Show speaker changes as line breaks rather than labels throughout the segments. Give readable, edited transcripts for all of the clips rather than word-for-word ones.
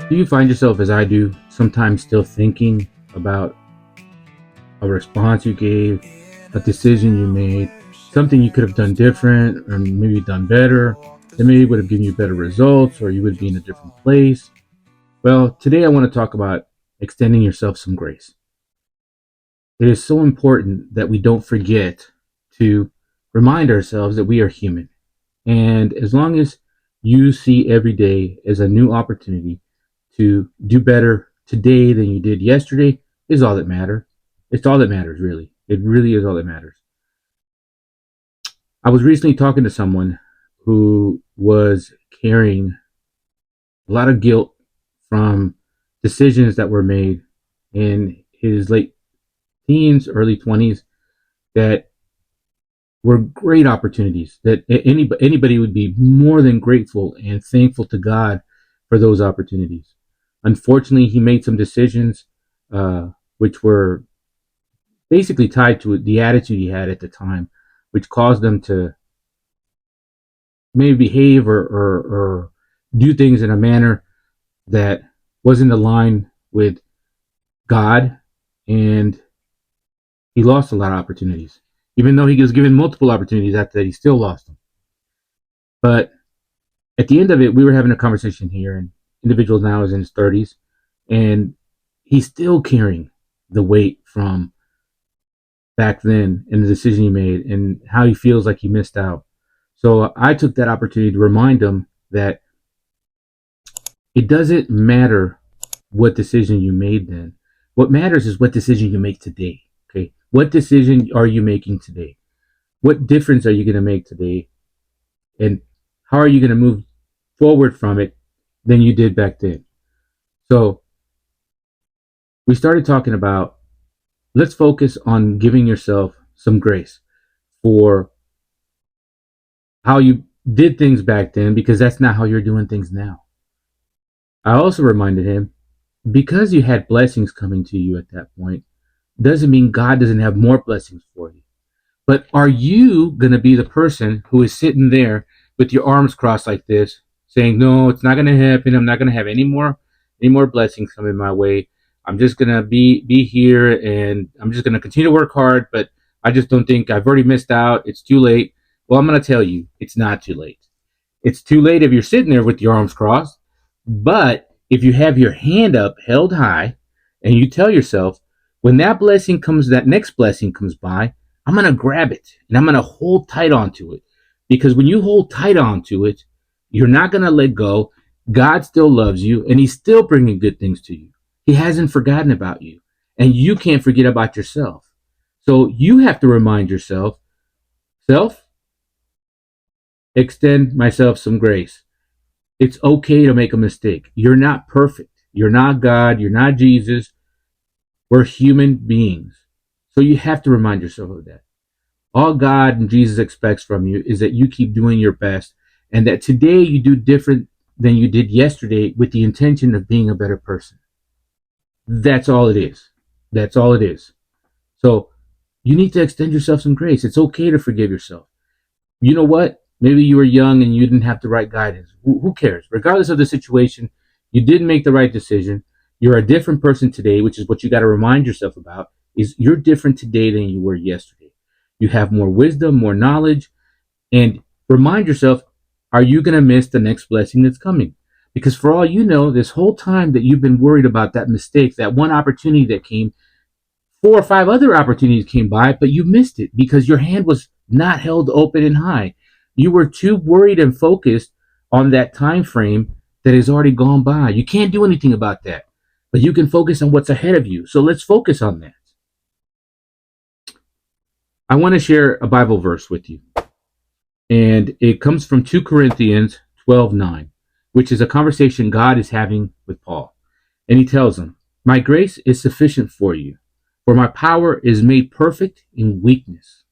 Do you find yourself, as I do, sometimes still thinking about a response you gave, a decision you made, something you could have done different or maybe done better, that maybe would have given you better results or you would be in a different place? Well, today I want to talk about extending yourself some grace. It is so important that we don't forget to remind ourselves that we are human. And as long as you see every day as a new opportunity to do better today than you did yesterday, is all that matters. It's all that matters, really. It really is all that matters. I was recently talking to someone who was carrying a lot of guilt from decisions that were made in his late teens, early 20s that were great opportunities, that anybody would be more than grateful and thankful to God for those opportunities. Unfortunately, he made some decisions which were basically tied to the attitude he had at the time, which caused him to maybe behave or do things in a manner that wasn't aligned with God, and he lost a lot of opportunities. Even though he was given multiple opportunities after that, he still lost them. But at the end of it, we were having a conversation here, and individual now is in his 30s, and he's still carrying the weight from back then and the decision he made and how he feels like he missed out. So I took that opportunity to remind him that it doesn't matter what decision you made then. What matters is what decision you make today. Okay. What decision are you making today? What difference are you going to make today? And how are you going to move forward from it than you did back then? So we started talking about, let's focus on giving yourself some grace for how you did things back then, because that's not how you're doing things now. I also reminded him, because you had blessings coming to you at that point, doesn't mean God doesn't have more blessings for you. But are you going to be the person who is sitting there with your arms crossed like this, saying, "No, it's not going to happen. I'm not going to have any more blessings coming my way. I'm just going to be here, and I'm just going to continue to work hard, but I just don't think I've already missed out. It's too late." Well, I'm going to tell you, it's not too late. It's too late if you're sitting there with your arms crossed. But if you have your hand up held high and you tell yourself, when that blessing comes, that next blessing comes by, I'm going to grab it and I'm going to hold tight onto it. Because when you hold tight onto it, you're not going to let go. God still loves you and he's still bringing good things to you. He hasn't forgotten about you, and you can't forget about yourself. So you have to remind yourself, self, extend myself some grace. It's okay to make a mistake. You're not perfect. You're not God. You're not Jesus. We're human beings. So you have to remind yourself of that. All God and Jesus expects from you is that you keep doing your best, and that today you do different than you did yesterday with the intention of being a better person. That's all it is. That's all it is. So you need to extend yourself some grace. It's okay to forgive yourself. You know what? Maybe you were young and you didn't have the right guidance. Who cares? Regardless of the situation, you didn't make the right decision. You're a different person today, which is what you got to remind yourself about, is you're different today than you were yesterday. You have more wisdom, more knowledge, and remind yourself, are you going to miss the next blessing that's coming? Because for all you know, this whole time that you've been worried about that mistake, that one opportunity that came, four or five other opportunities came by, but you missed it because your hand was not held open and high. You were too worried and focused on that time frame that has already gone by. You can't do anything about that, but you can focus on what's ahead of you. So let's focus on that. I want to share a Bible verse with you, and it comes from 2 Corinthians 12:9, which is a conversation God is having with Paul. And he tells him, "My grace is sufficient for you, for my power is made perfect in weakness."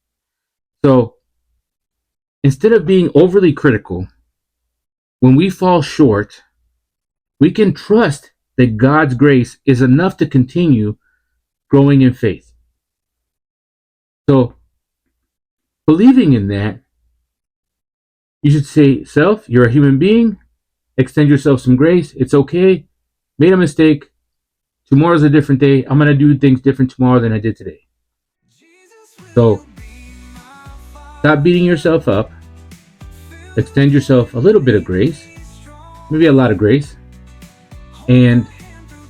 So instead of being overly critical, when we fall short, we can trust that God's grace is enough to continue growing in faith. So, believing in that, you should say, "Self, you're a human being. Extend yourself some grace. It's okay. made a mistake. Tomorrow's a different day. I'm going to do things different tomorrow than I did today. So stop beating yourself up. Extend yourself a little bit of grace, maybe a lot of grace, and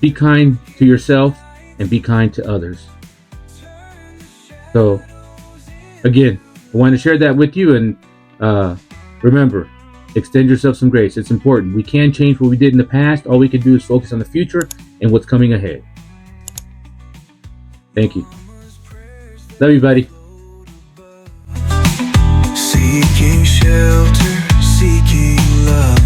be kind to yourself and be kind to others. So again, I want to share that with you, and remember, extend yourself some grace. It's important. We can change what we did in the past. All we can do is focus on the future and what's coming ahead. Thank you. Love you, buddy.
Seeking shelter, seeking love.